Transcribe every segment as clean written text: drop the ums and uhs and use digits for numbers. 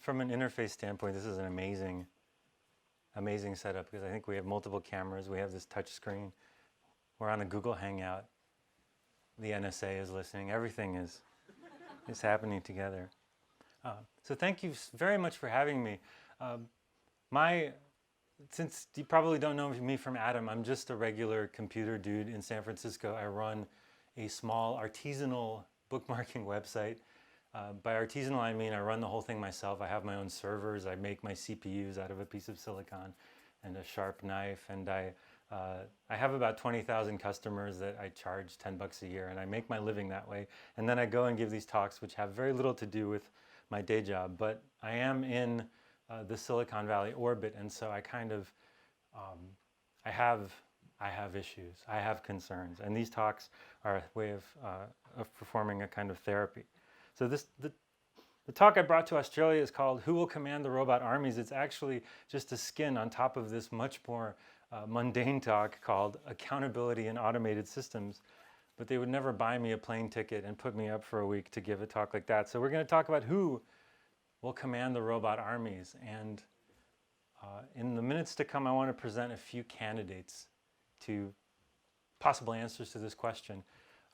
From an interface standpoint, this is an amazing setup because I think we have multiple cameras. We have this touch screen. We're on a Google Hangout. The NSA is listening. Everything is happening together. So thank you very much for having me. Since you probably don't know me from Adam, I'm just a regular computer dude in San Francisco. I run a small artisanal bookmarking website. By artisanal, I mean I run the whole thing myself. I have my own servers. I make my CPUs out of a piece of silicon and a sharp knife. And I have about 20,000 customers that I charge $10 a year, and I make my living that way. And then I go and give these talks, which have very little to do with my day job. But I am in the Silicon Valley orbit, and so I kind of, I have issues, I have concerns, and these talks are a way of performing a kind of therapy. So the talk I brought to Australia is called "Who Will Command the Robot Armies?" It's actually just a skin on top of this much more mundane talk called "Accountability in Automated Systems." But they would never buy me a plane ticket and put me up for a week to give a talk like that. So we're going to talk about who will command the robot armies. And in the minutes to come, I want to present a few candidates to possible answers to this question.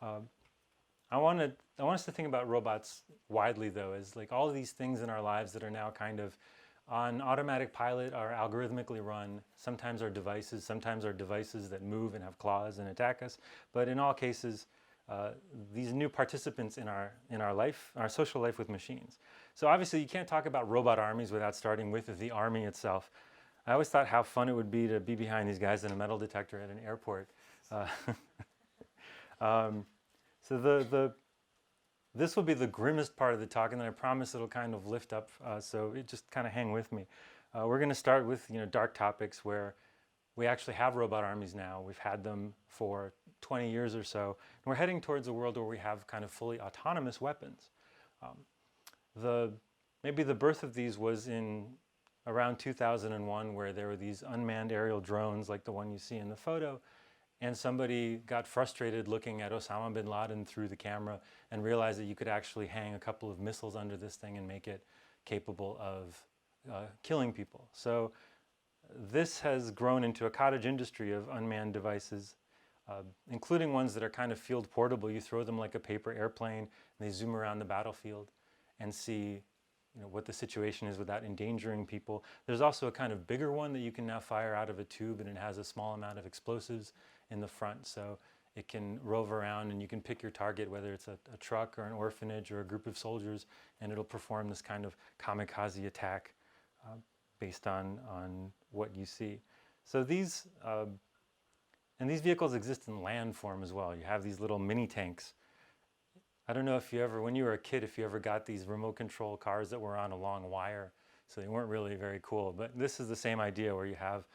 I want us to think about robots widely, though, as like all of these things in our lives that are now kind of on automatic pilot are algorithmically run. Sometimes are devices that move and have claws and attack us. But in all cases, these new participants in our life, our social life with machines. So obviously you can't talk about robot armies without starting with the army itself. I always thought how fun it would be to be behind these guys in a metal detector at an airport. So this will be the grimmest part of the talk, and then I promise it'll kind of lift up, so it just kind of hang with me. We're going to start with dark topics where we actually have robot armies now. We've had them for 20 years or so, and we're heading towards a world where we have kind of fully autonomous weapons. Maybe the birth of these was in around 2001, where there were these unmanned aerial drones like the one you see in the photo, and somebody got frustrated looking at Osama bin Laden through the camera and realized that you could actually hang a couple of missiles under this thing and make it capable of killing people. So this has grown into a cottage industry of unmanned devices, including ones that are kind of field portable. You throw them like a paper airplane, and they zoom around the battlefield and see what the situation is without endangering people. There's also a kind of bigger one that you can now fire out of a tube, and it has a small amount of explosives in the front, so it can rove around and you can pick your target, whether it's a truck or an orphanage or a group of soldiers, and it'll perform this kind of kamikaze attack based on what you see. So these vehicles exist in land form as well. You have these little mini tanks. I don't know if you ever, when you were a kid, if you ever got these remote control cars that were on a long wire, so they weren't really very cool. But this is the same idea, where you have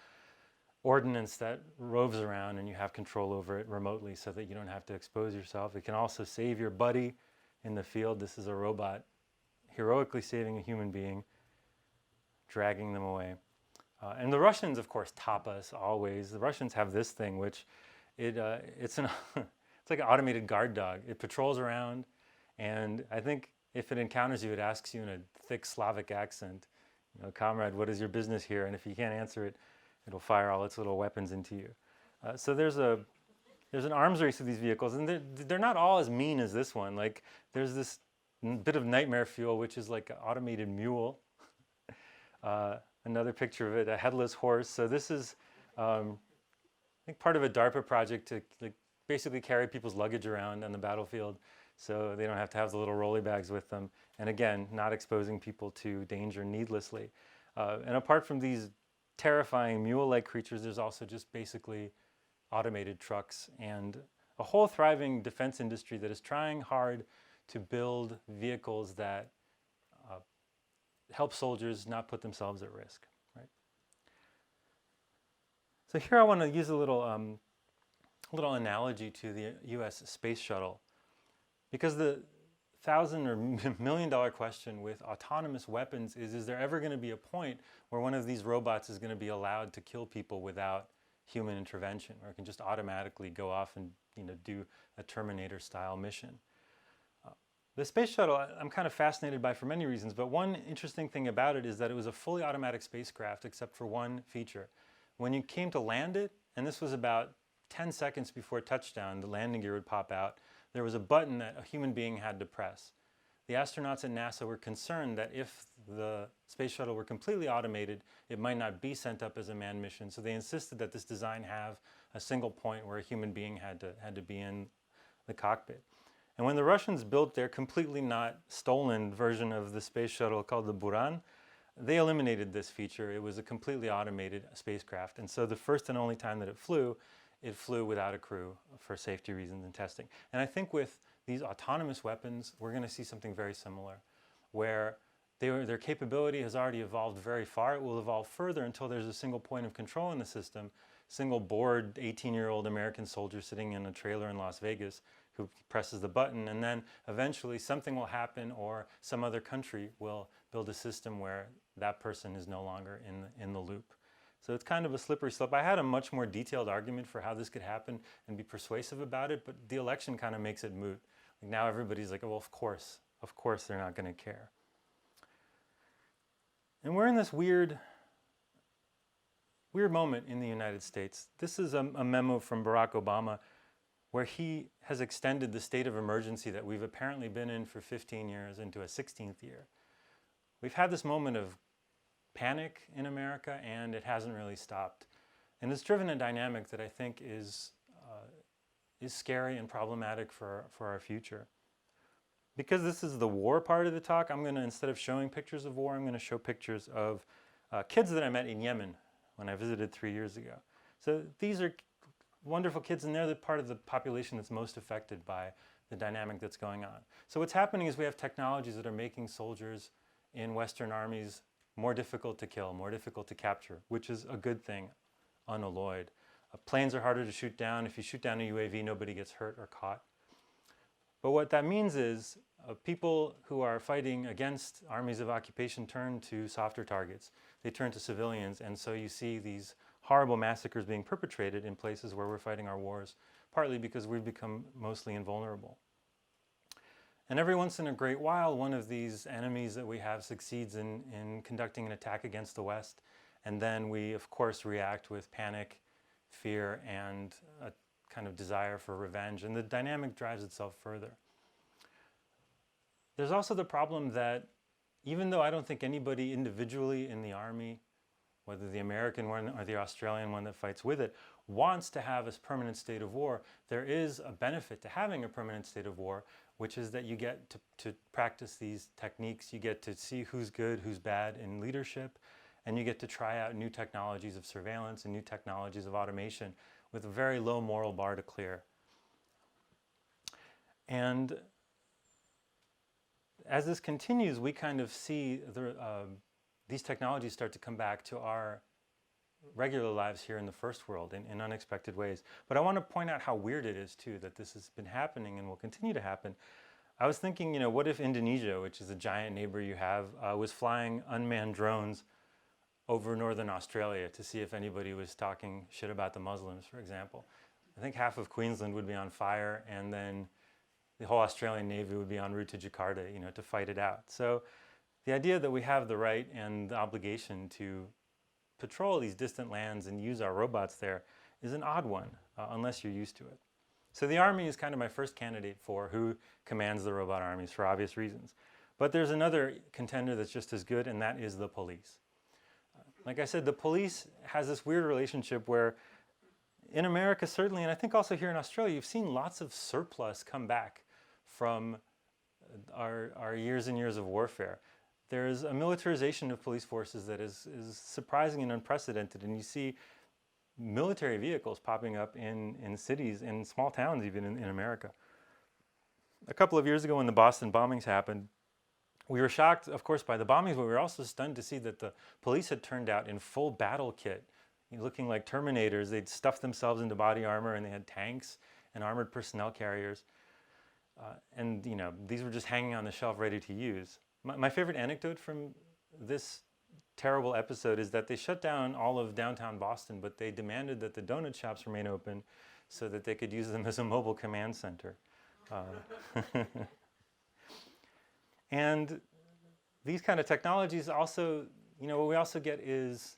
ordnance that roves around and you have control over it remotely so that you don't have to expose yourself. It can also save your buddy in the field. This is a robot heroically saving a human being, dragging them away. And the Russians, of course, top us always. The Russians have this thing, which it's like an automated guard dog. It patrols around, and I think if it encounters you, it asks you in a thick Slavic accent, "Comrade, what is your business here?" And if you can't answer it, it'll fire all its little weapons into you. So there's an arms race of these vehicles, and they're not all as mean as this one. Like there's this bit of nightmare fuel, which is like an automated mule. Another picture of it, a headless horse. So this is, I think, part of a DARPA project to basically carry people's luggage around on the battlefield, so they don't have to have the little rolly bags with them. And again, not exposing people to danger needlessly. And apart from these terrifying mule-like creatures, there's also just basically automated trucks and a whole thriving defense industry that is trying hard to build vehicles that help soldiers not put themselves at risk. Right? So here I want to use a little analogy to the U.S. space shuttle, because the $1,000 or $1 million question with autonomous weapons is there ever going to be a point where one of these robots is going to be allowed to kill people without human intervention, or it can just automatically go off and do a Terminator-style mission? The space shuttle, I'm kind of fascinated by for many reasons, but one interesting thing about it is that it was a fully automatic spacecraft except for one feature. When you came to land it, and this was about 10 seconds before touchdown, the landing gear would pop out, there was a button that a human being had to press. The astronauts at NASA were concerned that if the space shuttle were completely automated, it might not be sent up as a manned mission, so they insisted that this design have a single point where a human being had to be in the cockpit. And when the Russians built their completely not stolen version of the space shuttle called the Buran, they eliminated this feature. It was a completely automated spacecraft. And so the first and only time that it flew without a crew for safety reasons and testing. And I think with these autonomous weapons, we're going to see something very similar, where their capability has already evolved very far. It will evolve further until there's a single point of control in the system, single bored 18-year-old American soldier sitting in a trailer in Las Vegas who presses the button, and then eventually something will happen or some other country will build a system where that person is no longer in the loop. So it's kind of a slippery slope. I had a much more detailed argument for how this could happen and be persuasive about it, but the election kind of makes it moot. Like now everybody's like, oh, well, of course they're not going to care. And we're in this weird moment in the United States. This is a memo from Barack Obama where he has extended the state of emergency that we've apparently been in for 15 years into a 16th year. We've had this moment of panic in America, and it hasn't really stopped. And it's driven a dynamic that I think is scary and problematic for our future. Because this is the war part of the talk, I'm going to, instead of showing pictures of war, I'm going to show pictures of kids that I met in Yemen when I visited 3 years ago. So these are wonderful kids, and they're the part of the population that's most affected by the dynamic that's going on. So what's happening is we have technologies that are making soldiers in Western armies more difficult to kill, more difficult to capture, which is a good thing, unalloyed. Planes are harder to shoot down. If you shoot down a UAV, nobody gets hurt or caught. But what that means is people who are fighting against armies of occupation turn to softer targets. They turn to civilians, and so you see these horrible massacres being perpetrated in places where we're fighting our wars, partly because we've become mostly invulnerable. And every once in a great while, one of these enemies that we have succeeds in conducting an attack against the West, and then we, of course, react with panic, fear, and a kind of desire for revenge, and the dynamic drives itself further. There's also the problem that even though I don't think anybody individually in the Army, whether the American one or the Australian one that fights with it, wants to have a permanent state of war, there is a benefit to having a permanent state of war, which is that you get to practice these techniques, you get to see who's good, who's bad in leadership, and you get to try out new technologies of surveillance and new technologies of automation with a very low moral bar to clear. And as this continues, we kind of see these technologies start to come back to our regular lives here in the first world in unexpected ways. But I want to point out how weird it is, too, that this has been happening and will continue to happen. I was thinking, what if Indonesia, which is a giant neighbor you have, was flying unmanned drones over northern Australia to see if anybody was talking shit about the Muslims, for example. I think half of Queensland would be on fire, and then the whole Australian Navy would be en route to Jakarta, to fight it out. So the idea that we have the right and the obligation to patrol these distant lands and use our robots there is an odd one, unless you're used to it. So the Army is kind of my first candidate for who commands the robot armies for obvious reasons. But there's another contender that's just as good, and that is the police. Like I said, the police has this weird relationship where in America certainly, and I think also here in Australia, you've seen lots of surplus come back from our years and years of warfare. There's a militarization of police forces that is surprising and unprecedented, and you see military vehicles popping up in cities, in small towns even in America. A couple of years ago when the Boston bombings happened, we were shocked, of course, by the bombings, but we were also stunned to see that the police had turned out in full battle kit, looking like Terminators. They'd stuffed themselves into body armor, and they had tanks and armored personnel carriers. And these were just hanging on the shelf ready to use. My favorite anecdote from this terrible episode is that they shut down all of downtown Boston, but they demanded that the donut shops remain open so that they could use them as a mobile command center. And these kind of technologies also, what we also get is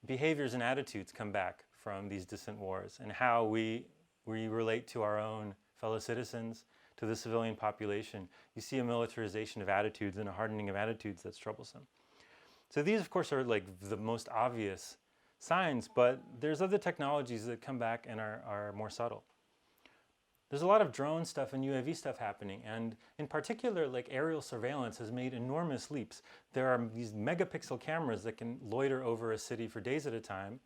behaviors and attitudes come back from these distant wars, and how we relate to our own fellow citizens, to the civilian population. You see a militarization of attitudes and a hardening of attitudes that's troublesome. So these, of course, are like the most obvious signs, but there's other technologies that come back and are more subtle. There's a lot of drone stuff and UAV stuff happening, and in particular, like aerial surveillance has made enormous leaps. There are these megapixel cameras that can loiter over a city for days at a time,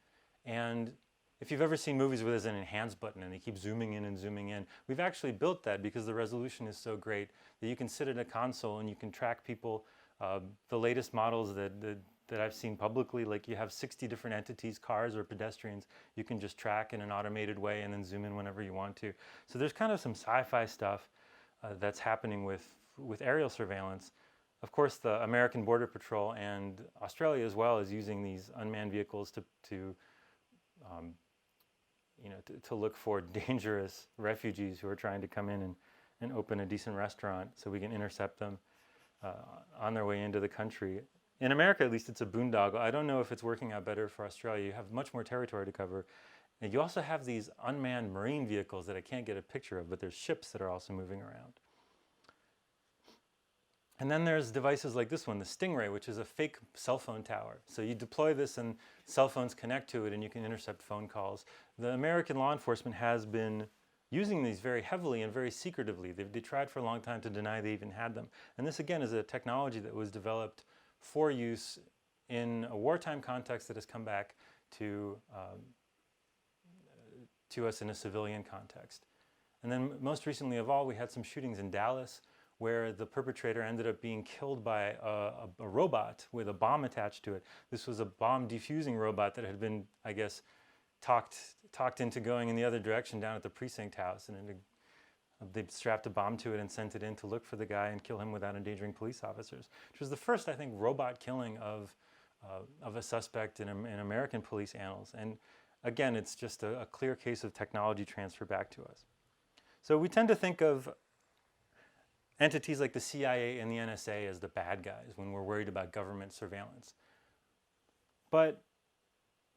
and if you've ever seen movies where there's an enhance button and they keep zooming in and zooming in, we've actually built that because the resolution is so great that you can sit at a console and you can track people. The latest models that I've seen publicly, like you have 60 different entities, cars or pedestrians, you can just track in an automated way and then zoom in whenever you want to. So there's kind of some sci-fi stuff that's happening with aerial surveillance. Of course, the American Border Patrol and Australia as well is using these unmanned vehicles to look for dangerous refugees who are trying to come in and open a decent restaurant so we can intercept them on their way into the country. In America, at least, it's a boondoggle. I don't know if it's working out better for Australia. You have much more territory to cover. And you also have these unmanned marine vehicles that I can't get a picture of, but there's ships that are also moving around. And then there's devices like this one, the Stingray, which is a fake cell phone tower. So you deploy this and cell phones connect to it and you can intercept phone calls. The American law enforcement has been using these very heavily and very secretively. They tried for a long time to deny they even had them. And this, again, is a technology that was developed for use in a wartime context that has come back to us in a civilian context. And then most recently of all, we had some shootings in Dallas where the perpetrator ended up being killed by a robot with a bomb attached to it. This was a bomb defusing robot that had been, I guess, talked into going in the other direction down at the precinct house, and they strapped a bomb to it and sent it in to look for the guy and kill him without endangering police officers, which was the first, I think, robot killing of a suspect in American police annals. And again, it's just a clear case of technology transfer back to us. So we tend to think of entities like the CIA and the NSA as the bad guys when we're worried about government surveillance. But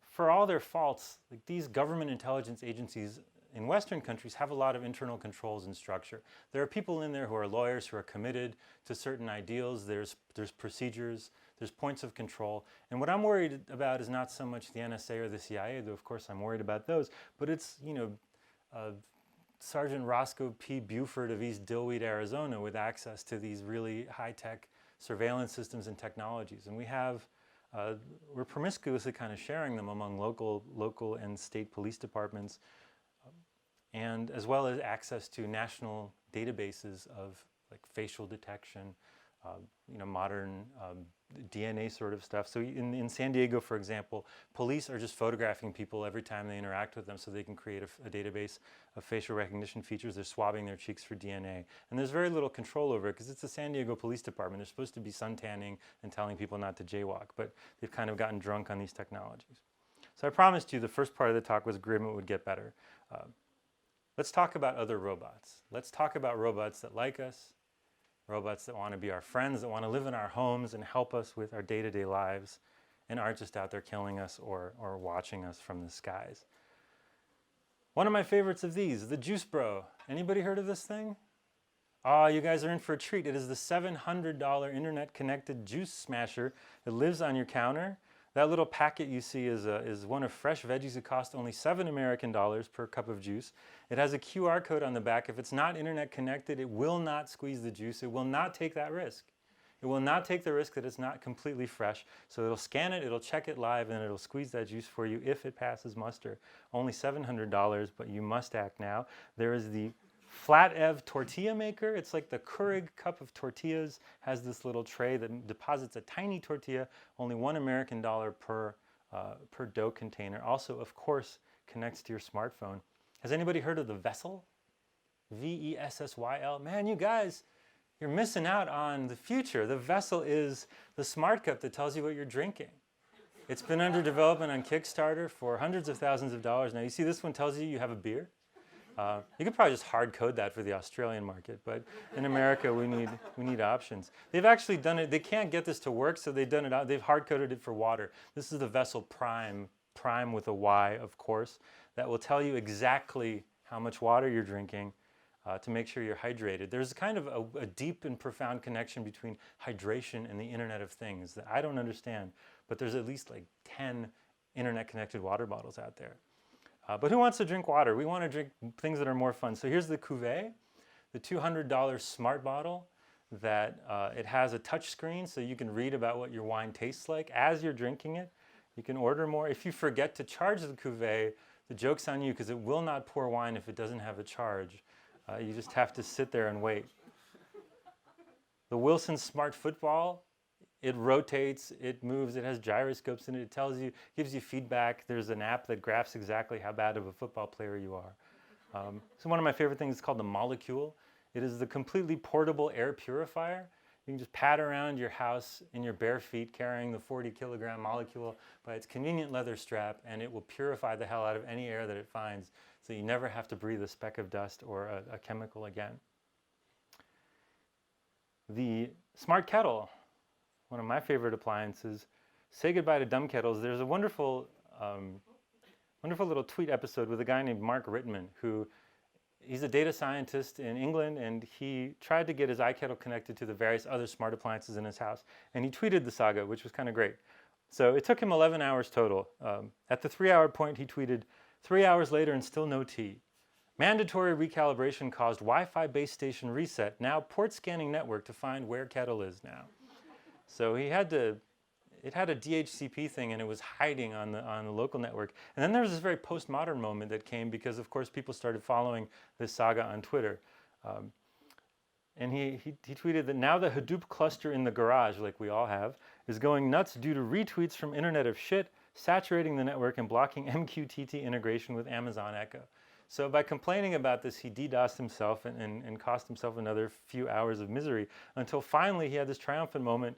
for all their faults, like these government intelligence agencies in Western countries have a lot of internal controls and structure. There are people in there who are lawyers who are committed to certain ideals. There's procedures, there's points of control. And what I'm worried about is not so much the NSA or the CIA, though of course I'm worried about those, but it's, Sergeant Roscoe P. Buford of East Dillweed, Arizona, with access to these really high-tech surveillance systems and technologies. And we're promiscuously kind of sharing them among local and state police departments, and as well as access to national databases of like facial detection, modern DNA sort of stuff. So in San Diego, for example, police are just photographing people every time they interact with them so they can create a database of facial recognition features. They're swabbing their cheeks for DNA. And there's very little control over it because it's the San Diego Police Department. They're supposed to be suntanning and telling people not to jaywalk, but they've kind of gotten drunk on these technologies. So I promised you the first part of the talk was grim, it would get better. Let's talk about other robots. Let's talk about robots that like us, robots that want to be our friends, that want to live in our homes and help us with our day-to-day lives and aren't just out there killing us or watching us from the skies. One of my favorites of these, the Juice Bro. Anybody heard of this thing? Oh, you guys are in for a treat. It is the $700 internet-connected juice smasher that lives on your counter. That little packet you see is one of fresh veggies that cost only $7 American per cup of juice. It has a QR code on the back. If it's not internet connected, it will not squeeze the juice. It will not take that risk. It will not take the risk that it's not completely fresh. So it'll scan it, it'll check it live, and it'll squeeze that juice for you if it passes muster. Only $700, but you must act now. There is the Flat Ev tortilla maker. It's like the Keurig cup of tortillas, has this little tray that deposits a tiny tortilla, only $1 American per dough container. Also, of course, connects to your smartphone. Has anybody heard of the Vessel? Vessyl? Man, you guys, you're missing out on the future. The Vessel is the smart cup that tells you what you're drinking. It's been under development on Kickstarter for hundreds of thousands of dollars. Now, you see this one tells you you have a beer. You could probably just hard code that for the Australian market, but in America we need options. They've actually done it. They can't get this to work, so they've done it out. They've hard coded it for water. This is the vessel Prime, Prime with a Y, of course, that will tell you exactly how much water you're drinking to make sure you're hydrated. There's kind of a deep and profound connection between hydration and the Internet of Things that I don't understand, but there's at least like 10 internet-connected water bottles out there. But who wants to drink water? We want to drink things that are more fun. So here's the cuvée, the $200 smart bottle that it has a touch screen so you can read about what your wine tastes like as you're drinking it. You can order more. If you forget to charge the cuvée, the joke's on you because it will not pour wine if it doesn't have a charge. You just have to sit there and wait. The Wilson Smart Football, it rotates, it moves, it has gyroscopes in it, it tells you, gives you feedback. There's an app that graphs exactly how bad of a football player you are. So one of my favorite things is called the Molecule. It is the completely portable air purifier. You can just pad around your house in your bare feet carrying the 40-kilogram Molecule by its convenient leather strap, and it will purify the hell out of any air that it finds, so you never have to breathe a speck of dust or a chemical again. The Smart Kettle, one of my favorite appliances. Say goodbye to dumb kettles. There's a wonderful little tweet episode with a guy named Mark Rittman, who he's a data scientist in England, and he tried to get his iKettle connected to the various other smart appliances in his house. And he tweeted the saga, which was kind of great. So it took him 11 hours total. At the 3-hour point, he tweeted, 3 hours later and still no tea. Mandatory recalibration caused Wi-Fi base station reset. Now port scanning network to find where kettle is now. So he had to, it had a DHCP thing and it was hiding on the local network. And then there was this very postmodern moment that came because of course people started following this saga on Twitter. And he tweeted that now the Hadoop cluster in the garage, like we all have, is going nuts due to retweets from Internet of Shit, saturating the network and blocking MQTT integration with Amazon Echo. So by complaining about this, he DDoSed himself and cost himself another few hours of misery until finally he had this triumphant moment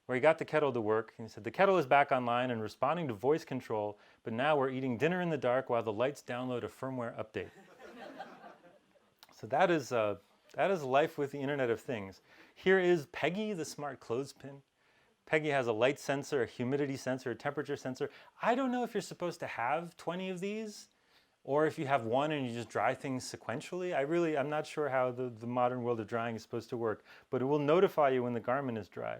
where he got the kettle to work. He said, the kettle is back online and responding to voice control, but now we're eating dinner in the dark while the lights download a firmware update. So that is life with the Internet of Things. Here is Peggy, the smart clothespin. Peggy has a light sensor, a humidity sensor, a temperature sensor. I don't know if you're supposed to have 20 of these or if you have one and you just dry things sequentially. I'm not sure how the modern world of drying is supposed to work, but it will notify you when the garment is dry.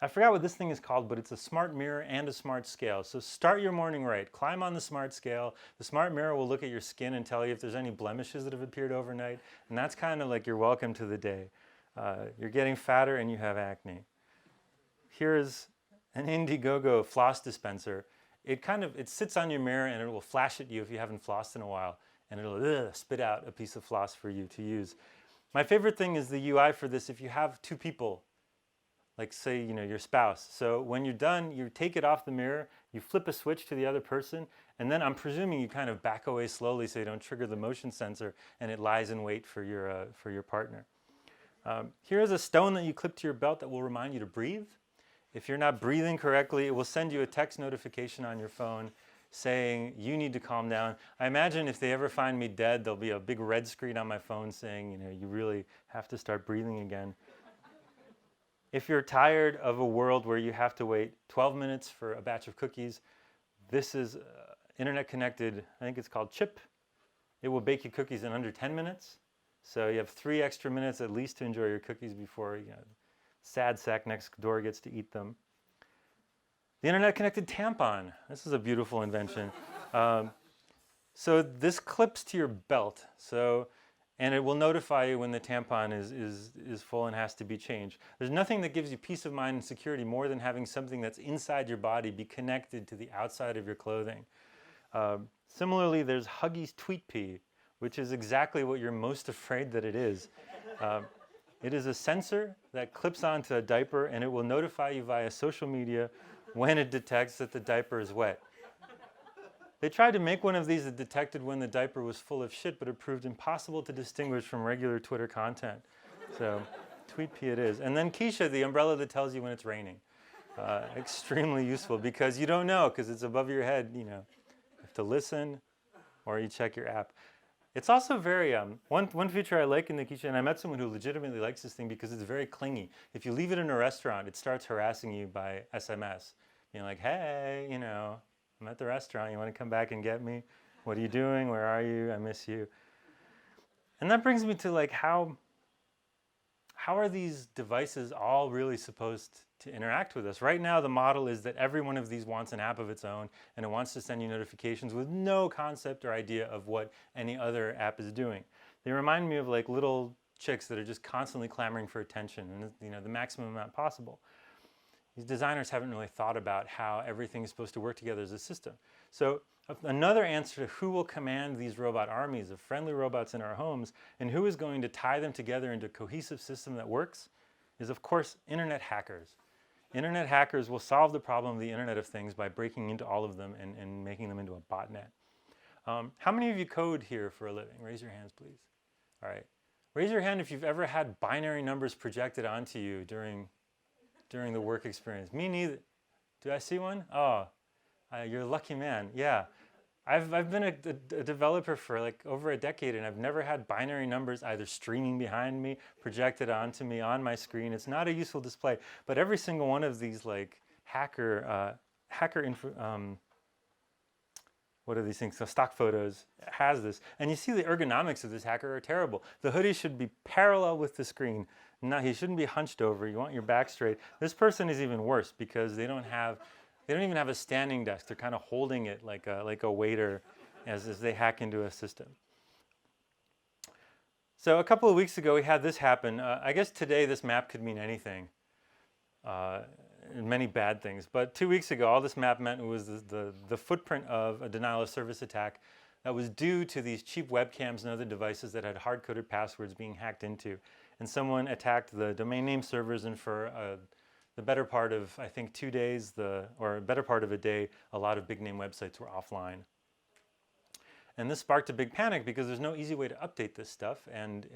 I forgot what this thing is called, but it's a smart mirror and a smart scale. So start your morning right. Climb on the smart scale. The smart mirror will look at your skin and tell you if there's any blemishes that have appeared overnight. And that's kind of like your welcome to the day. You're getting fatter and you have acne. Here's an Indiegogo floss dispenser. It sits on your mirror and it will flash at you if you haven't flossed in a while. And it'll spit out a piece of floss for you to use. My favorite thing is the UI for this if you have two people. Like say, your spouse. So when you're done, you take it off the mirror, you flip a switch to the other person, and then I'm presuming you kind of back away slowly so you don't trigger the motion sensor, and it lies in wait for your partner. Here is a stone that you clip to your belt that will remind you to breathe. If you're not breathing correctly, it will send you a text notification on your phone saying you need to calm down. I imagine if they ever find me dead, there'll be a big red screen on my phone saying, you really have to start breathing again. If you're tired of a world where you have to wait 12 minutes for a batch of cookies, this is internet connected, I think it's called Chip. It will bake you cookies in under 10 minutes. So you have 3 extra minutes at least to enjoy your cookies before sad sack next door gets to eat them. The internet connected tampon. This is a beautiful invention. So this clips to your belt. And it will notify you when the tampon is full and has to be changed. There's nothing that gives you peace of mind and security more than having something that's inside your body be connected to the outside of your clothing. Similarly, there's Huggies Tweet Pee, which is exactly what you're most afraid that it is. It is a sensor that clips onto a diaper and it will notify you via social media when it detects that the diaper is wet. They tried to make one of these that detected when the diaper was full of shit, but it proved impossible to distinguish from regular Twitter content. So, Tweet Pee it is. And then Keisha, the umbrella that tells you when it's raining. Extremely useful because you don't know because it's above your head, You have to listen or you check your app. It's also very, one feature I like in the keychain, I met someone who legitimately likes this thing because it's very clingy. If you leave it in a restaurant, it starts harassing you by SMS. Being like, hey, you know, I'm at the restaurant, you want to come back and get me? What are you doing? Where are you? I miss you. And that brings me to like how are these devices all really supposed to interact with us? Right now, the model is that every one of these wants an app of its own, and it wants to send you notifications with no concept or idea of what any other app is doing. They remind me of like little chicks that are just constantly clamoring for attention, and you know, the maximum amount possible. These designers haven't really thought about how everything is supposed to work together as a system. So another answer to who will command these robot armies of friendly robots in our homes and who is going to tie them together into a cohesive system that works is, of course, internet hackers. Internet hackers will solve the problem of the Internet of Things by breaking into all of them and making them into a botnet. How many of you code here for a living? Raise your hands, please. All right. Raise your hand if you've ever had binary numbers projected onto you during the work experience. Me neither. Do I see one? Oh, you're a lucky man. Yeah. I've been a developer for like over a decade, and I've never had binary numbers either streaming behind me, projected onto me on my screen. It's not a useful display, but every single one of these like what are these things? So stock photos has this, and you see the ergonomics of this hacker are terrible. The hoodie should be parallel with the screen. No, he shouldn't be hunched over. You want your back straight. This person is even worse because they don't even have a standing desk. They're kind of holding it like a waiter as they hack into a system. So a couple of weeks ago, we had this happen. I guess today this map could mean anything, many bad things. But 2 weeks ago, all this map meant was the footprint of a denial of service attack that was due to these cheap webcams and other devices that had hard-coded passwords being hacked into. And someone attacked the domain name servers, and for the better part of, I think, 2 days, or better part of a day, a lot of big name websites were offline. And this sparked a big panic because there's no easy way to update this stuff, and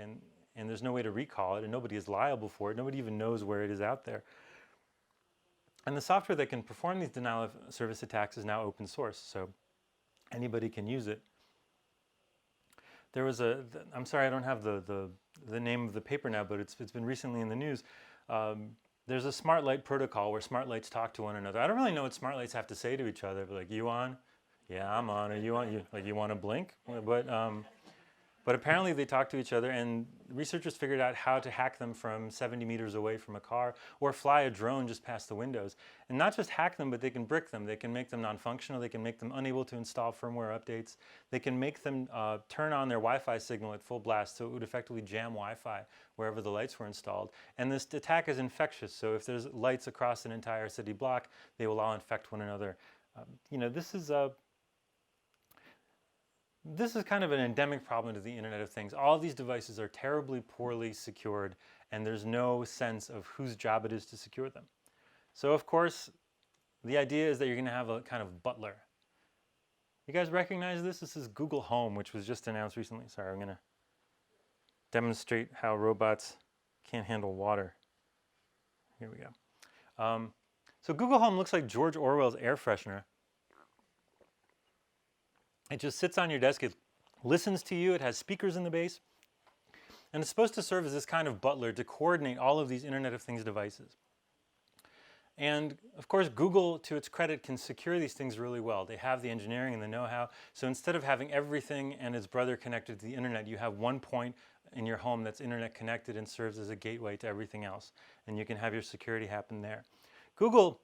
there's no way to recall it, and nobody is liable for it. Nobody even knows where it is out there. And the software that can perform these denial of service attacks is now open source, so anybody can use it. There was I'm sorry, I don't have the name of the paper now, but it's been recently in the news. There's a smart light protocol where smart lights talk to one another. I don't really know what smart lights have to say to each other, but like, you on? Yeah, I'm on. Or you on? You want to blink? But apparently they talk to each other, and researchers figured out how to hack them from 70 meters away from a car or fly a drone just past the windows. And not just hack them, but they can brick them. They can make them non-functional. They can make them unable to install firmware updates. They can make them turn on their Wi-Fi signal at full blast, so it would effectively jam Wi-Fi wherever the lights were installed. And this attack is infectious, so if there's lights across an entire city block, they will all infect one another. You know, this is kind of an endemic problem to the Internet of Things. All these devices are terribly poorly secured, and there's no sense of whose job it is to secure them. So of course, the idea is that you're going to have a kind of butler. You guys recognize this? This is Google Home, which was just announced recently. Sorry, I'm going to demonstrate how robots can't handle water. Here we go. So Google Home looks like George Orwell's air freshener. It just sits on your desk, it listens to you, it has speakers in the base, and it's supposed to serve as this kind of butler to coordinate all of these Internet of Things devices. And of course, Google, to its credit, can secure these things really well. They have the engineering and the know-how, so instead of having everything and its brother connected to the Internet, you have one point in your home that's Internet connected and serves as a gateway to everything else, and you can have your security happen there. Google,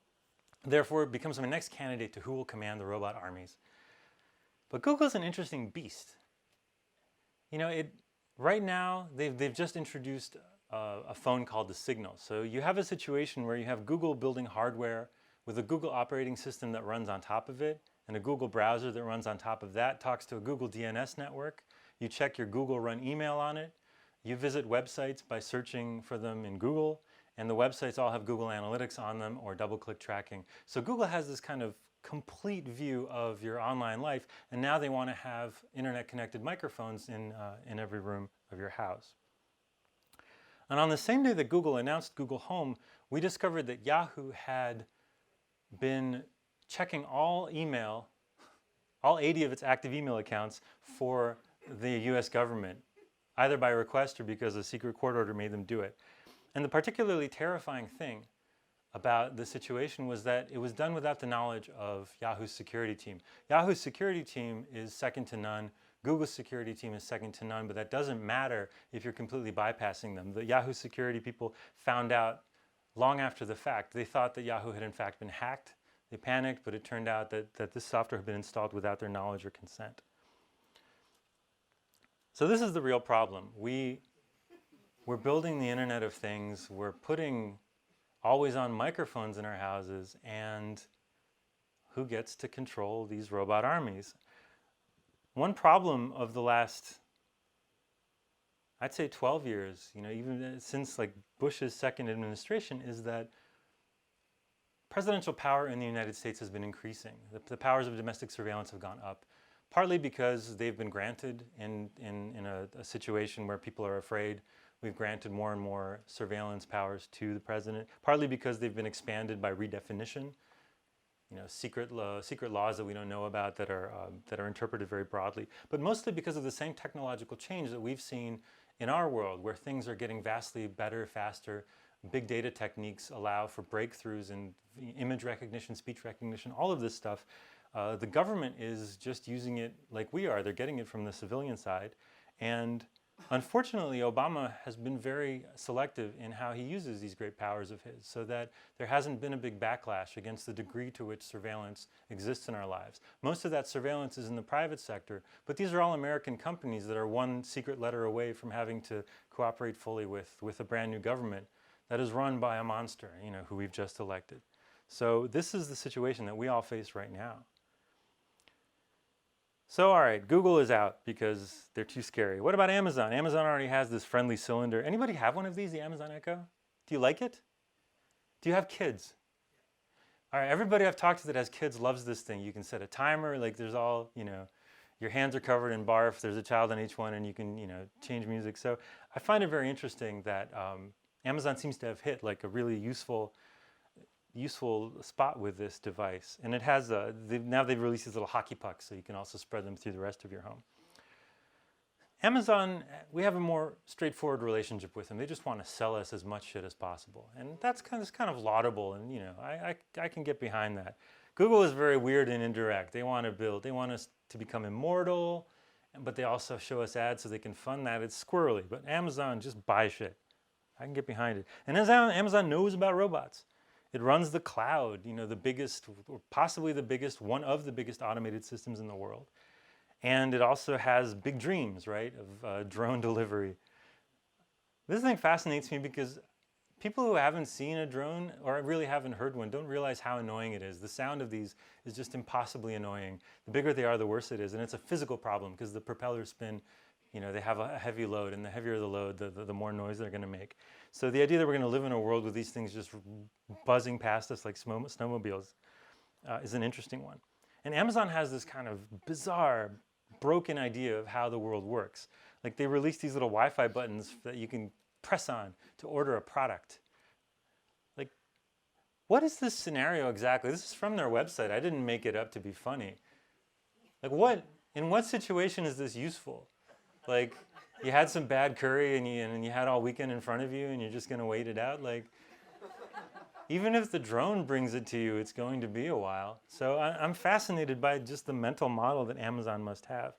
therefore, becomes my next candidate to who will command the robot armies. But Google's an interesting beast. You know, right now, they've just introduced a phone called the Signal. So you have a situation where you have Google building hardware with a Google operating system that runs on top of it, and a Google browser that runs on top of that, talks to a Google DNS network. You check your Google Run email on it. You visit websites by searching for them in Google, and the websites all have Google Analytics on them or double-click tracking. So Google has this kind of complete view of your online life, and now they want to have internet-connected microphones in every room of your house. And on the same day that Google announced Google Home, we discovered that Yahoo had been checking all 80 of its active email accounts for the US government, either by request or because a secret court order made them do it. And the particularly terrifying thing about the situation was that it was done without the knowledge of Yahoo's security team. Yahoo's security team is second to none. Google's security team is second to none, but that doesn't matter if you're completely bypassing them. The Yahoo security people found out long after the fact. They thought that Yahoo had in fact been hacked. They panicked, but it turned out that this software had been installed without their knowledge or consent. So this is the real problem. We're building the Internet of Things. We're putting always-on microphones in our houses, and who gets to control these robot armies? One problem of the last, I'd say 12 years, even since like Bush's second administration, is that presidential power in the United States has been increasing. The powers of domestic surveillance have gone up, partly because they've been granted in a situation where people are afraid. We've granted more and more surveillance powers to the president, partly because they've been expanded by redefinition. Secret laws that we don't know about that are interpreted very broadly, but mostly because of the same technological change that we've seen in our world, where things are getting vastly better, faster. Big data techniques allow for breakthroughs in image recognition, speech recognition, all of this stuff. The government is just using it like we are. They're getting it from the civilian side, and unfortunately, Obama has been very selective in how he uses these great powers of his, so that there hasn't been a big backlash against the degree to which surveillance exists in our lives. Most of that surveillance is in the private sector, but these are all American companies that are one secret letter away from having to cooperate fully with a brand new government that is run by a monster, who we've just elected. So this is the situation that we all face right now. So all right, Google is out because they're too scary. What about Amazon? Amazon already has this friendly cylinder. Anybody have one of these, the Amazon Echo? Do you like it? Do you have kids? All right, everybody I've talked to that has kids loves this thing. You can set a timer, like there's all, your hands are covered in barf. There's a child on each one, and you can, change music. So I find it very interesting that Amazon seems to have hit like a really useful spot with this device. And it has, now they've released these little hockey pucks, so you can also spread them through the rest of your home. Amazon, we have a more straightforward relationship with them. They just want to sell us as much shit as possible. And that's kind of laudable, and I can get behind that. Google is very weird and indirect. They want us to become immortal, but they also show us ads so they can fund that. It's squirrely, but Amazon, just buy shit. I can get behind it. And as Amazon knows about robots. It runs the cloud, the biggest, or possibly the biggest, one of the biggest automated systems in the world. And it also has big dreams, right, of drone delivery. This thing fascinates me because people who haven't seen a drone or really haven't heard one don't realize how annoying it is. The sound of these is just impossibly annoying. The bigger they are, the worse it is. And it's a physical problem because the propellers spin, they have a heavy load, and the heavier the load, the more noise they're going to make. So the idea that we're going to live in a world with these things just buzzing past us like snowmobiles is an interesting one. And Amazon has this kind of bizarre, broken idea of how the world works. Like they release these little Wi-Fi buttons that you can press on to order a product. Like, what is this scenario exactly? This is from their website. I didn't make it up to be funny. Like in what situation is this useful? Like, you had some bad curry and you had all weekend in front of you and you're just going to wait it out? Like, even if the drone brings it to you, it's going to be a while. So I'm fascinated by just the mental model that Amazon must have.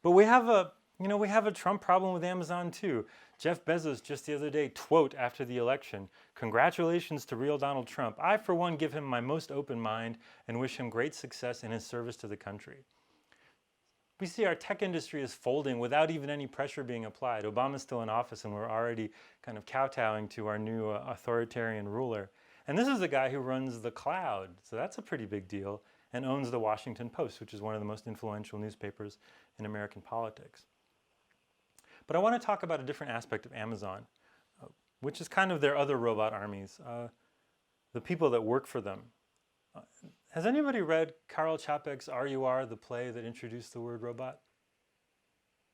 But we have a Trump problem with Amazon too. Jeff Bezos just the other day, after the election, "Congratulations to real Donald Trump. I, for one, give him my most open mind and wish him great success in his service to the country." We see our tech industry is folding without even any pressure being applied. Obama's still in office and we're already kind of kowtowing to our new authoritarian ruler. And this is the guy who runs the cloud, so that's a pretty big deal, and owns the Washington Post, which is one of the most influential newspapers in American politics. But I want to talk about a different aspect of Amazon, which is kind of their other robot armies, the people that work for them. Has anybody read Karl Čapek's RUR, the play that introduced the word robot?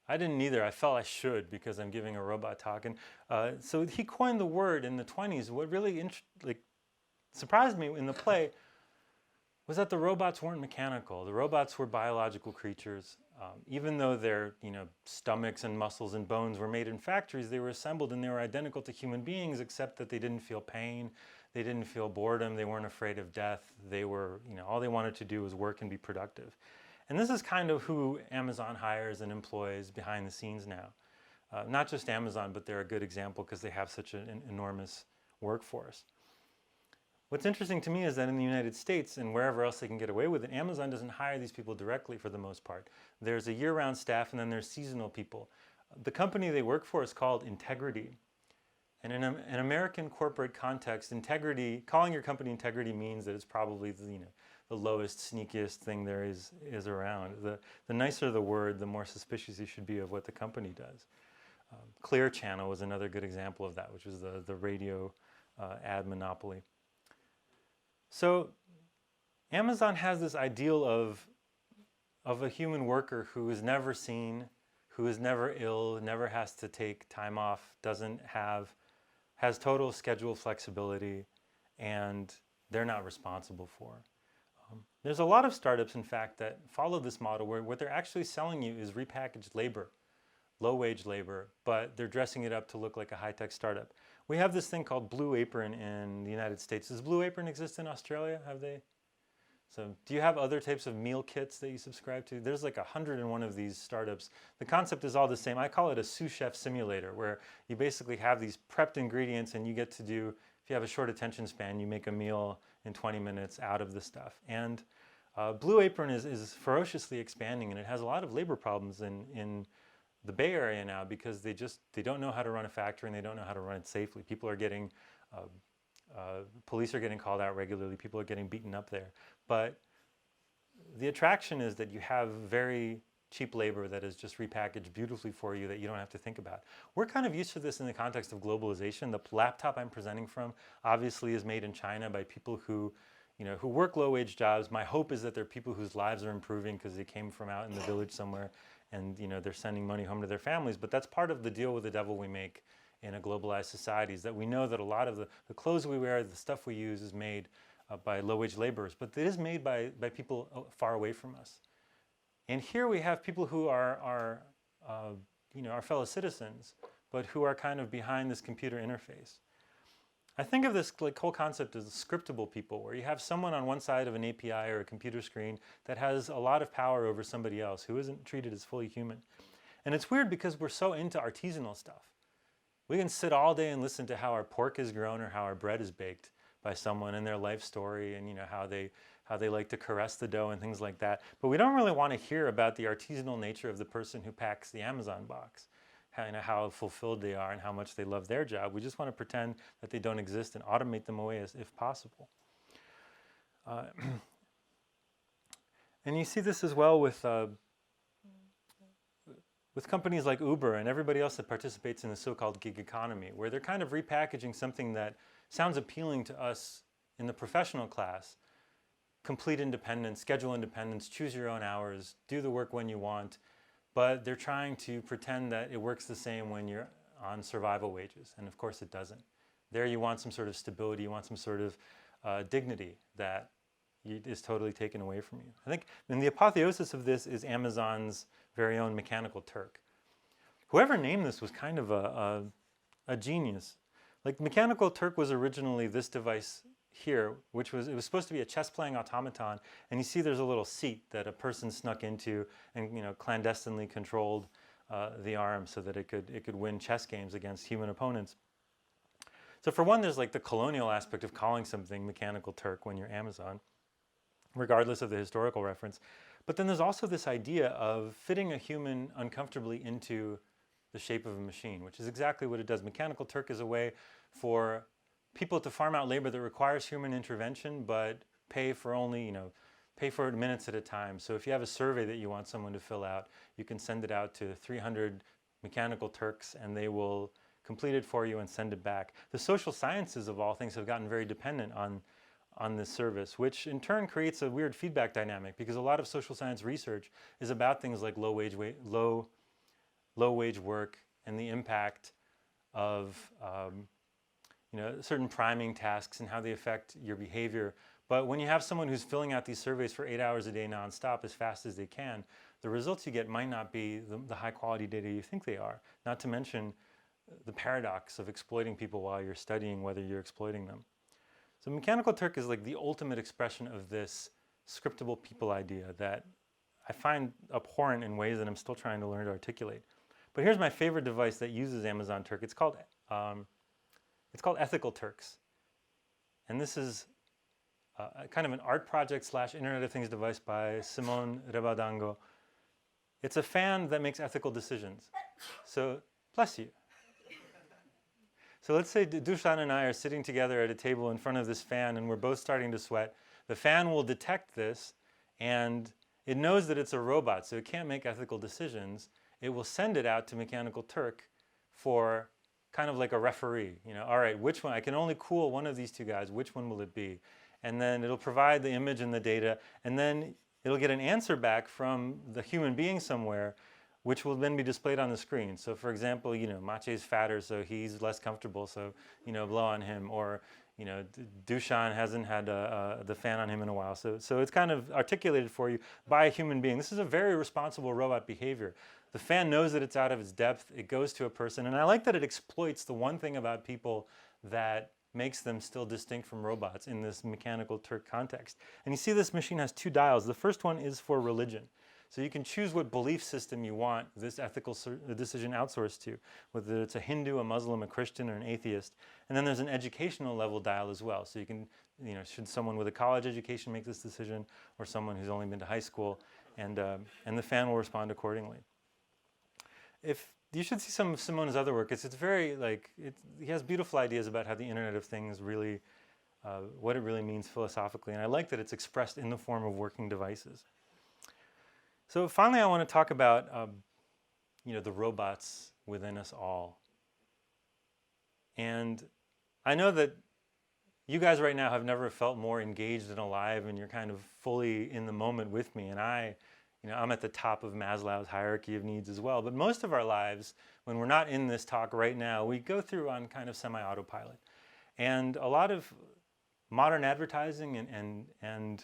I didn't either. I felt I should because I'm giving a robot talk. And so he coined the word in the 1920s. What really surprised me in the play was that the robots weren't mechanical. The robots were biological creatures. Even though their stomachs and muscles and bones were made in factories, they were assembled and they were identical to human beings, except that they didn't feel pain, they didn't feel boredom, they weren't afraid of death. They were, all they wanted to do was work and be productive. And this is kind of who Amazon hires and employs behind the scenes now. Not just Amazon, but they're a good example because they have such an enormous workforce. What's interesting to me is that in the United States and wherever else they can get away with it, Amazon doesn't hire these people directly for the most part. There's a year-round staff and then there's seasonal people. The company they work for is called Integrity. And in an American corporate context, integrity, calling your company Integrity means that it's probably the lowest, sneakiest thing there is around. The nicer the word, the more suspicious you should be of what the company does. Clear Channel was another good example of that, which was the radio ad monopoly. So Amazon has this ideal of a human worker who is never seen, who is never ill, never has to take time off, has total schedule flexibility, and they're not responsible for. There's a lot of startups, in fact, that follow this model where what they're actually selling you is repackaged labor, low-wage labor, but they're dressing it up to look like a high-tech startup. We have this thing called Blue Apron in the United States. Does Blue Apron exist in Australia? Have they? So do you have other types of meal kits that you subscribe to? There's like 101 of these startups. The concept is all the same. I call it a sous chef simulator, where you basically have these prepped ingredients and you get to do, if you have a short attention span, you make a meal in 20 minutes out of the stuff. And Blue Apron is ferociously expanding, and it has a lot of labor problems in the Bay Area now because they don't know how to run a factory and they don't know how to run it safely. People are getting, police are getting called out regularly. People are getting beaten up there. But the attraction is that you have very cheap labor that is just repackaged beautifully for you that you don't have to think about. We're kind of used to this in the context of globalization. The laptop I'm presenting from obviously is made in China by people who work low-wage jobs. My hope is that they're people whose lives are improving because they came from out in the village somewhere and they're sending money home to their families. But that's part of the deal with the devil we make in a globalized society, is that we know that a lot of the clothes we wear, the stuff we use is made by low-wage laborers, but it is made by people far away from us. And here we have people who are our fellow citizens, but who are kind of behind this computer interface. I think of this whole concept as scriptable people, where you have someone on one side of an API or a computer screen that has a lot of power over somebody else who isn't treated as fully human. And it's weird because we're so into artisanal stuff. We can sit all day and listen to how our pork is grown or how our bread is baked by someone and their life story and how they like to caress the dough and things like that. But we don't really want to hear about the artisanal nature of the person who packs the Amazon box. How fulfilled they are and how much they love their job. We just want to pretend that they don't exist and automate them away if possible. And you see this as well with companies like Uber and everybody else that participates in the so-called gig economy, where they're kind of repackaging something that sounds appealing to us in the professional class. Complete independence, schedule independence, choose your own hours, do the work when you want. But they're trying to pretend that it works the same when you're on survival wages. And of course it doesn't. There you want some sort of stability, you want some sort of dignity that is totally taken away from you. I think and the apotheosis of this is Amazon's very own Mechanical Turk. Whoever named this was kind of a genius. Like Mechanical Turk was originally this device here, it was supposed to be a chess-playing automaton, and you see there's a little seat that a person snuck into and clandestinely controlled the arm so that it could win chess games against human opponents. So for one, there's like the colonial aspect of calling something Mechanical Turk when you're Amazon, regardless of the historical reference. But then there's also this idea of fitting a human uncomfortably into the shape of a machine, which is exactly what it does. Mechanical Turk is a way for people to farm out labor that requires human intervention, but pay for only, pay for it minutes at a time. So if you have a survey that you want someone to fill out, you can send it out to 300 Mechanical Turks and they will complete it for you and send it back. The social sciences of all things have gotten very dependent on this service, which in turn creates a weird feedback dynamic because a lot of social science research is about things like low wage work and the impact of certain priming tasks and how they affect your behavior. But when you have someone who's filling out these surveys for 8 hours a day nonstop as fast as they can, the results you get might not be the high quality data you think they are, not to mention the paradox of exploiting people while you're studying whether you're exploiting them. So Mechanical Turk is like the ultimate expression of this scriptable people idea that I find abhorrent in ways that I'm still trying to learn to articulate. But here's my favorite device that uses Amazon Turk. It's called Ethical Turks. And this is kind of an art project / Internet of Things device by Simone Rebadango. It's a fan that makes ethical decisions. So, bless you. So let's say Dusan and I are sitting together at a table in front of this fan and we're both starting to sweat. The fan will detect this and it knows that it's a robot, so it can't make ethical decisions. It will send it out to Mechanical Turk for kind of like a referee. You know, all right, which one? I can only cool one of these two guys. Which one will it be? And then it'll provide the image and the data, and then it'll get an answer back from the human being somewhere, which will then be displayed on the screen. So for example, you know, Maciej's fatter, so he's less comfortable, so, you know, blow on him. Or, you know, Dusan hasn't had the fan on him in a while. So it's kind of articulated for you by a human being. This is a very responsible robot behavior. The fan knows that it's out of its depth. It goes to a person. And I like that it exploits the one thing about people that makes them still distinct from robots in this Mechanical Turk context. And you see this machine has two dials. The first one is for religion. So you can choose what belief system you want this ethical decision outsourced to, whether it's a Hindu, a Muslim, a Christian, or an atheist. And then there's an educational level dial as well. So you can, you know, should someone with a college education make this decision, or someone who's only been to high school, and the fan will respond accordingly. If you should see some of Simone's other work. It's very like, he has beautiful ideas about how the Internet of Things really, what it really means philosophically. And I like that it's expressed in the form of working devices. So finally, I want to talk about, you know, the robots within us all. And I know that you guys right now have never felt more engaged and alive, and you're kind of fully in the moment with me. And I'm at the top of Maslow's hierarchy of needs as well. But most of our lives, when we're not in this talk right now, we go through on kind of semi-autopilot. And a lot of modern advertising and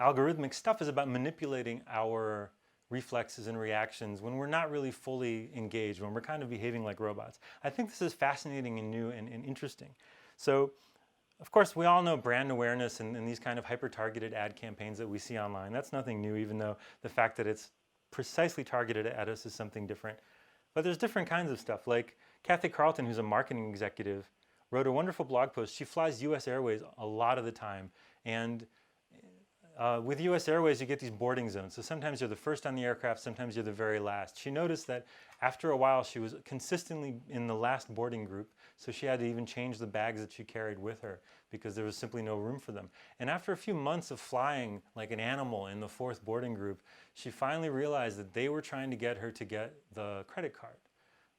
algorithmic stuff is about manipulating our reflexes and reactions when we're not really fully engaged, when we're kind of behaving like robots. I think this is fascinating and new and interesting. So, of course, we all know brand awareness and these kind of hyper-targeted ad campaigns that we see online. That's nothing new, even though the fact that it's precisely targeted at us is something different. But there's different kinds of stuff. Like Kathy Carlton, who's a marketing executive, wrote a wonderful blog post. She flies US Airways a lot of the time. And with US Airways, you get these boarding zones. So sometimes you're the first on the aircraft, sometimes you're the very last. She noticed that after a while, she was consistently in the last boarding group, so she had to even change the bags that she carried with her because there was simply no room for them. And after a few months of flying like an animal in the fourth boarding group, she finally realized that they were trying to get her to get the credit card.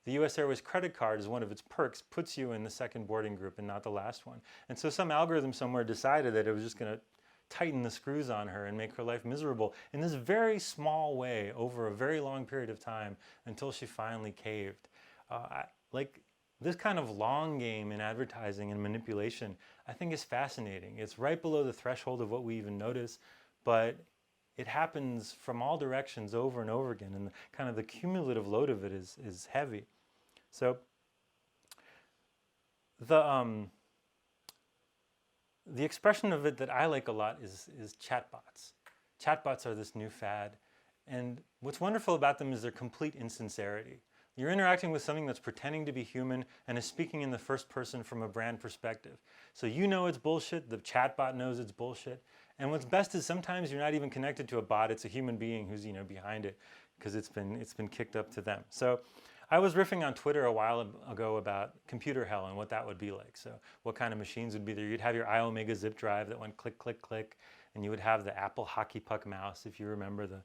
The US Airways credit card, is one of its perks, puts you in the second boarding group and not the last one. And so some algorithm somewhere decided that it was just going to tighten the screws on her and make her life miserable in this very small way over a very long period of time until she finally caved. Like this kind of long game in advertising and manipulation, I think is fascinating. It's right below the threshold of what we even notice, but it happens from all directions over and over again, and kind of the cumulative load of it is heavy. So the expression of it that I like a lot is chatbots. Chatbots are this new fad. And what's wonderful about them is their complete insincerity. You're interacting with something that's pretending to be human and is speaking in the first person from a brand perspective. So you know it's bullshit, the chatbot knows it's bullshit. And what's best is sometimes you're not even connected to a bot, it's a human being who's, you know, behind it because it's been kicked up to them. So I was riffing on Twitter a while ago about computer hell and what that would be like. So what kind of machines would be there? You'd have your iOmega zip drive that went click, click, click, and you would have the Apple hockey puck mouse, if you remember the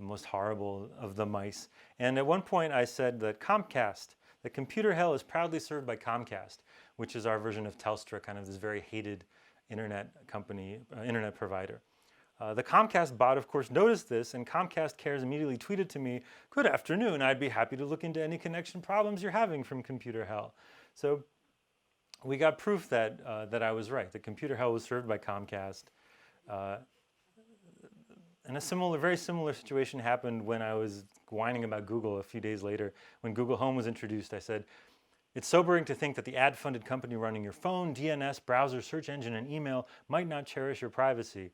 most horrible of the mice. And at one point I said that that computer hell is proudly served by Comcast, which is our version of Telstra, kind of this very hated internet company, internet provider. The Comcast bot, of course, noticed this, and Comcast Cares immediately tweeted to me, "Good afternoon, I'd be happy to look into any connection problems you're having from computer hell." So we got proof that I was right. The computer hell was served by Comcast. Uh, and very similar situation happened when I was whining about Google a few days later. When Google Home was introduced, I said, it's sobering to think that the ad-funded company running your phone, DNS, browser, search engine, and email might not cherish your privacy.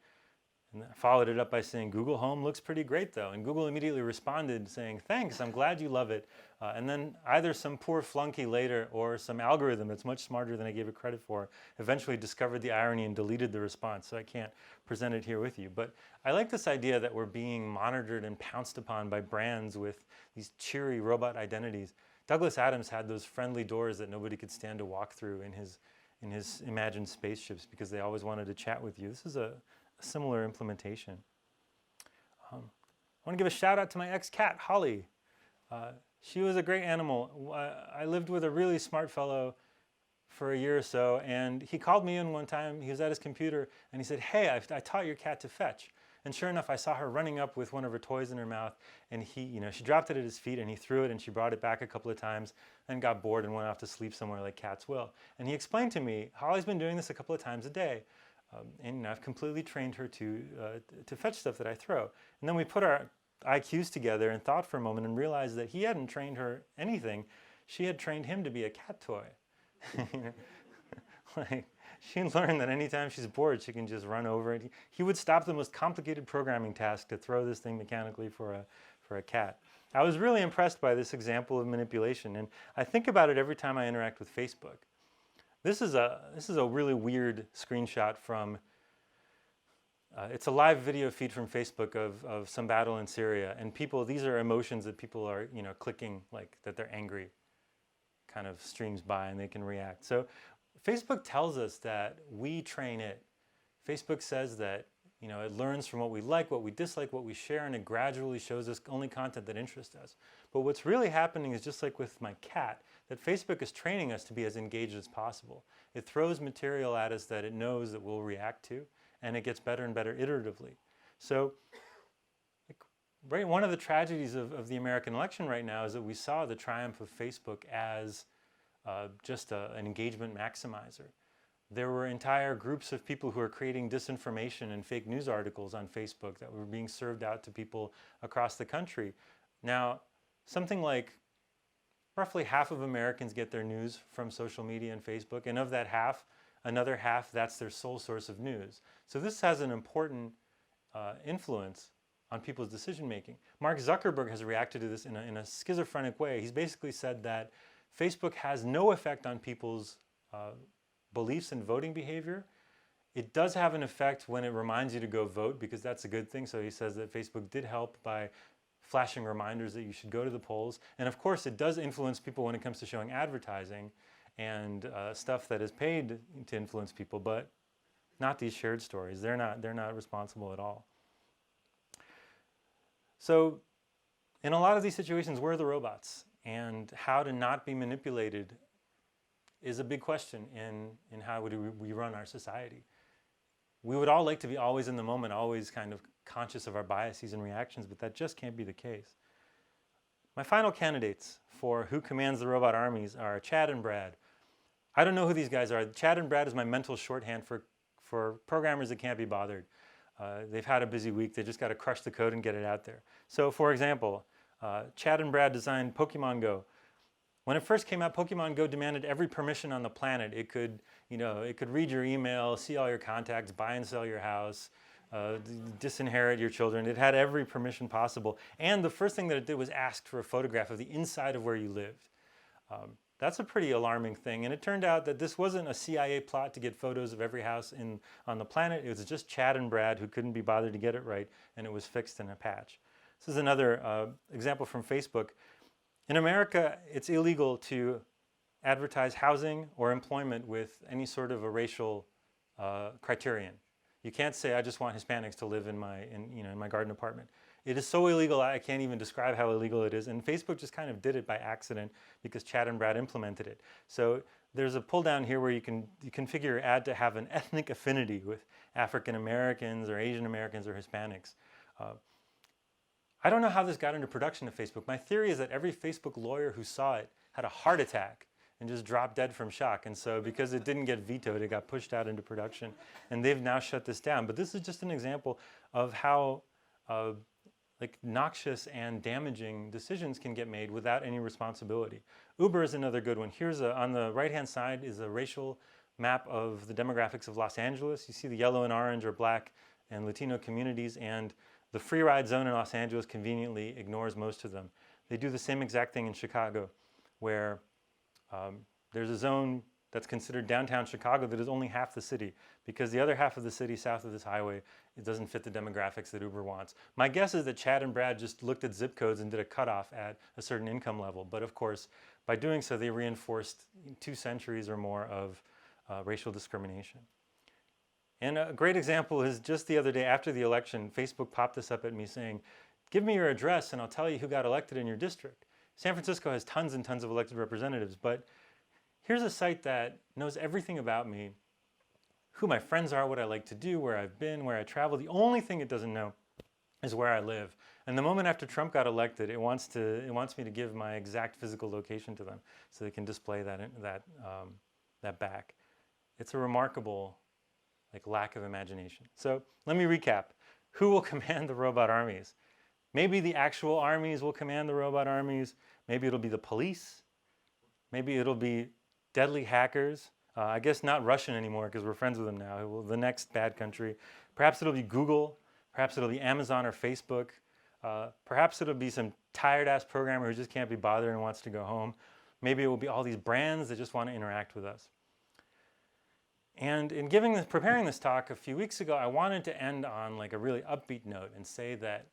And I followed it up by saying, Google Home looks pretty great though. And Google immediately responded saying, thanks, I'm glad you love it. And then either some poor flunky later or some algorithm that's much smarter than I gave it credit for eventually discovered the irony and deleted the response. So I can't present it here with you. But I like this idea that we're being monitored and pounced upon by brands with these cheery robot identities. Douglas Adams had those friendly doors that nobody could stand to walk through in his imagined spaceships because they always wanted to chat with you. This is a similar implementation. I want to give a shout out to my ex-cat, Holly. She was a great animal. I lived with a really smart fellow for a year or so, and he called me in one time. He was at his computer, and he said, hey, I taught your cat to fetch. And sure enough, I saw her running up with one of her toys in her mouth, and she dropped it at his feet, and he threw it, and she brought it back a couple of times, then got bored and went off to sleep somewhere like cats will. And he explained to me, Holly's been doing this a couple of times a day. And I've completely trained her to fetch stuff that I throw. And then we put our IQs together and thought for a moment and realized that he hadn't trained her anything. She had trained him to be a cat toy. Like, she learned that anytime she's bored, she can just run over it. He would stop the most complicated programming task to throw this thing mechanically for a cat. I was really impressed by this example of manipulation, and I think about it every time I interact with Facebook. This is a really weird screenshot from, it's a live video feed from Facebook of some battle in Syria, and these are emotions that people are, clicking, like that they're angry, kind of streams by and they can react. So Facebook tells us that we train it. Facebook says that, it learns from what we like, what we dislike, what we share, and it gradually shows us only content that interests us. But what's really happening is just like with my cat, that Facebook is training us to be as engaged as possible. It throws material at us that it knows that we'll react to, and it gets better and better iteratively. So one of the tragedies of the American election right now is that we saw the triumph of Facebook as just an engagement maximizer. There were entire groups of people who are creating disinformation and fake news articles on Facebook that were being served out to people across the country. Now, something like roughly half of Americans get their news from social media and Facebook, and of that half, another half, that's their sole source of news. So this has an important influence on people's decision making. Mark Zuckerberg has reacted to this in a schizophrenic way. He's basically said that Facebook has no effect on people's beliefs and voting behavior. It does have an effect when it reminds you to go vote, because that's a good thing. So he says that Facebook did help by flashing reminders that you should go to the polls. And of course, it does influence people when it comes to showing advertising and stuff that is paid to influence people, but not these shared stories. They're not responsible at all. So in a lot of these situations, we're the robots, and how to not be manipulated is a big question in how we run our society. We would all like to be always in the moment, always kind of conscious of our biases and reactions, but that just can't be the case. My final candidates for who commands the robot armies are Chad and Brad. I don't know who these guys are. Chad and Brad is my mental shorthand for programmers that can't be bothered. They've had a busy week. They just got to crush the code and get it out there. So for example, Chad and Brad designed Pokemon Go. When it first came out, Pokemon Go demanded every permission on the planet. It could read your email, see all your contacts, buy and sell your house, disinherit your children. It had every permission possible. And the first thing that it did was ask for a photograph of the inside of where you lived. That's a pretty alarming thing. And it turned out that this wasn't a CIA plot to get photos of every house on the planet. It was just Chad and Brad who couldn't be bothered to get it right, and it was fixed in a patch. This is another example from Facebook. In America, it's illegal to advertise housing or employment with any sort of a racial criterion. You can't say, I just want Hispanics to live in my garden apartment. It is so illegal, I can't even describe how illegal it is. And Facebook just kind of did it by accident because Chad and Brad implemented it. So there's a pull down here where you can configure your ad to have an ethnic affinity with African Americans or Asian Americans or Hispanics. I don't know how this got into production at Facebook. My theory is that every Facebook lawyer who saw it had a heart attack and just dropped dead from shock. And so because it didn't get vetoed, it got pushed out into production. And they've now shut this down. But this is just an example of how like noxious and damaging decisions can get made without any responsibility. Uber is another good one. Here's on the right-hand side is a racial map of the demographics of Los Angeles. You see the yellow and orange are Black and Latino communities, and the free ride zone in Los Angeles conveniently ignores most of them. They do the same exact thing in Chicago, where there's a zone that's considered downtown Chicago that is only half the city, because the other half of the city south of this highway, it doesn't fit the demographics that Uber wants. My guess is that Chad and Brad just looked at zip codes and did a cutoff at a certain income level. But of course, by doing so, they reinforced 2 centuries or more of racial discrimination. And a great example is just the other day after the election, Facebook popped this up at me saying, give me your address and I'll tell you who got elected in your district. San Francisco has tons and tons of elected representatives, but here's a site that knows everything about me, who my friends are, what I like to do, where I've been, where I travel. The only thing it doesn't know is where I live. And the moment after Trump got elected, it wants me to give my exact physical location to them so they can display that back. It's a remarkable lack of imagination. So let me recap. Who will command the robot armies? Maybe the actual armies will command the robot armies. Maybe it'll be the police. Maybe it'll be deadly hackers. I guess not Russian anymore because we're friends with them now. The next bad country. Perhaps it'll be Google. Perhaps it'll be Amazon or Facebook. Perhaps it'll be some tired-ass programmer who just can't be bothered and wants to go home. Maybe it will be all these brands that just want to interact with us. And in preparing this talk a few weeks ago, I wanted to end on a really upbeat note and say that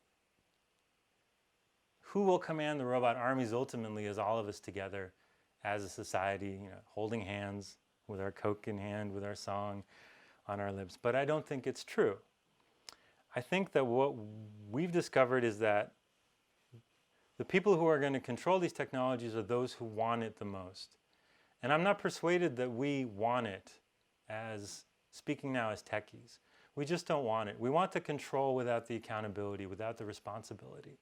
who will command the robot armies ultimately is all of us together as a society, holding hands with our Coke in hand, with our song on our lips. But I don't think it's true. I think that what we've discovered is that the people who are going to control these technologies are those who want it the most. And I'm not persuaded that we want it speaking now as techies. We just don't want it. We want the control without the accountability, without the responsibility.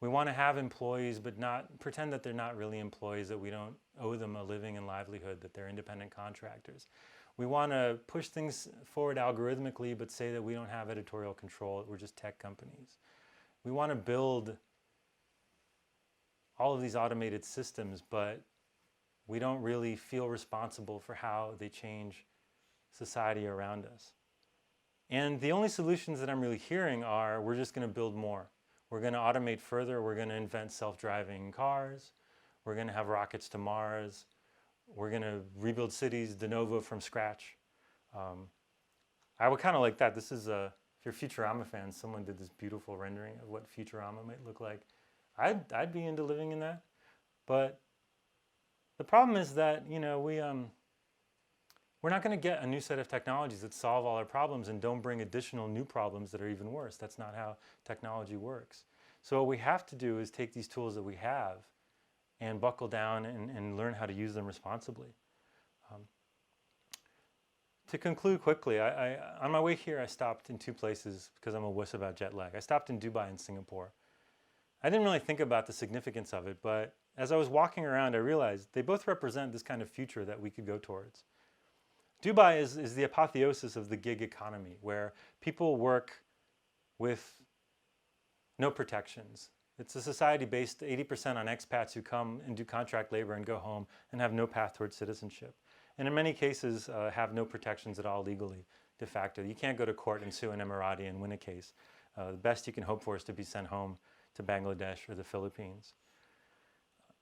We want to have employees, but not pretend that they're not really employees, that we don't owe them a living and livelihood, that they're independent contractors. We want to push things forward algorithmically, but say that we don't have editorial control, we're just tech companies. We want to build all of these automated systems, but we don't really feel responsible for how they change society around us. And the only solutions that I'm really hearing are, we're just going to build more. We're going to automate further. We're going to invent self-driving cars. We're going to have rockets to Mars. We're going to rebuild cities de novo from scratch. I would kind of like that. This is if you're Futurama fans, someone did this beautiful rendering of what Futurama might look like. I'd be into living in that. But the problem is that, we're not going to get a new set of technologies that solve all our problems and don't bring additional new problems that are even worse. That's not how technology works. So what we have to do is take these tools that we have and buckle down and learn how to use them responsibly. To conclude quickly, on my way here, I stopped in 2 places because I'm a wuss about jet lag. I stopped in Dubai and Singapore. I didn't really think about the significance of it, but as I was walking around, I realized they both represent this kind of future that we could go towards. Dubai is the apotheosis of the gig economy, where people work with no protections. It's a society based 80% on expats who come and do contract labor and go home and have no path towards citizenship. And in many cases, have no protections at all legally, de facto. You can't go to court and sue an Emirati and win a case. The best you can hope for is to be sent home to Bangladesh or the Philippines.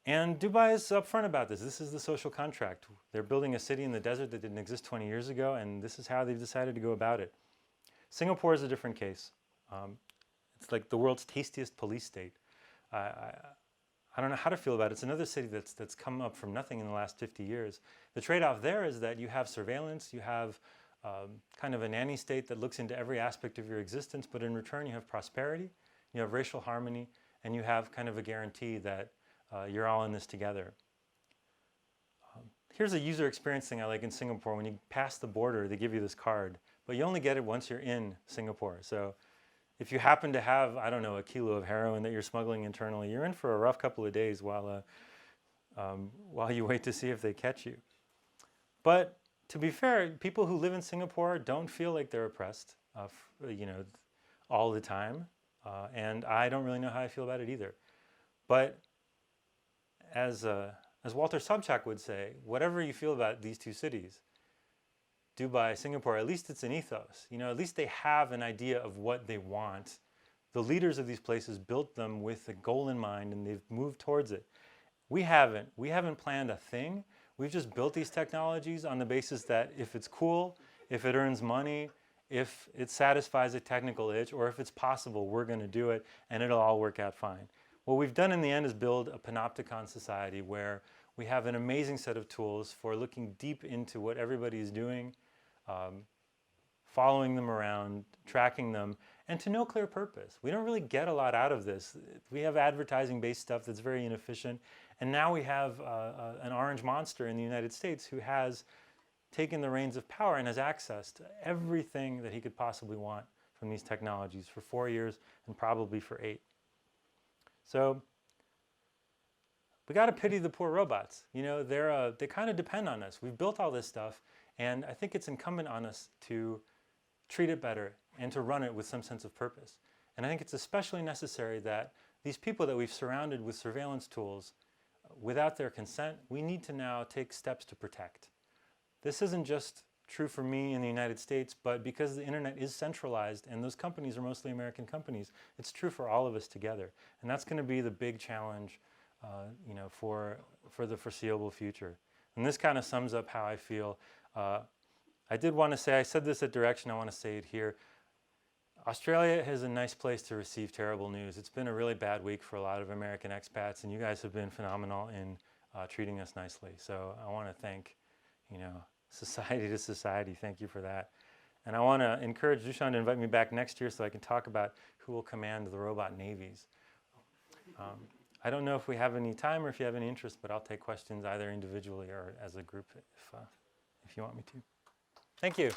And Dubai is upfront about this. This is the social contract. They're building a city in the desert that didn't exist 20 years ago, and this is how they've decided to go about it. Singapore is a different case. It's like the world's tastiest police state. I don't know how to feel about it. It's another city that's come up from nothing in the last 50 years. The trade-off there is that you have surveillance, you have kind of a nanny state that looks into every aspect of your existence, but in return you have prosperity, you have racial harmony, and you have kind of a guarantee that you're all in this together. Here's a user experience thing I like in Singapore. When you pass the border, they give you this card, but you only get it once you're in Singapore. So if you happen to have, I don't know, a kilo of heroin that you're smuggling internally, you're in for a rough couple of days while while you wait to see if they catch you. But to be fair, people who live in Singapore don't feel like they're oppressed, all the time. And I don't really know how I feel about it either. But as Walter Sobchak would say, whatever you feel about these two cities, Dubai, Singapore, at least it's an ethos. At least they have an idea of what they want. The leaders of these places built them with a goal in mind, and they've moved towards it. We haven't. We haven't planned a thing. We've just built these technologies on the basis that if it's cool, if it earns money, if it satisfies a technical itch, or if it's possible, we're going to do it, and it'll all work out fine. What we've done in the end is build a panopticon society where we have an amazing set of tools for looking deep into what everybody is doing, following them around, tracking them, and to no clear purpose. We don't really get a lot out of this. We have advertising-based stuff that's very inefficient, and now we have an orange monster in the United States who has taken the reins of power and has access to everything that he could possibly want from these technologies for 4 years and probably for 8. So we got to pity the poor robots. They kind of depend on us. We've built all this stuff, and I think it's incumbent on us to treat it better and to run it with some sense of purpose. And I think it's especially necessary that these people that we've surrounded with surveillance tools, without their consent, we need to now take steps to protect. This isn't just true for me in the United States, but because the internet is centralized and those companies are mostly American companies, it's true for all of us together. And that's going to be the big challenge for the foreseeable future. And this kind of sums up how I feel. I did want to say, I said this at Direction, I want to say it here. Australia is a nice place to receive terrible news. It's been a really bad week for a lot of American expats, and you guys have been phenomenal in treating us nicely. So I want to thank, society to society, thank you for that. And I want to encourage Dushan to invite me back next year so I can talk about who will command the robot navies. I don't know if we have any time or if you have any interest, but I'll take questions either individually or as a group if you want me to. Thank you.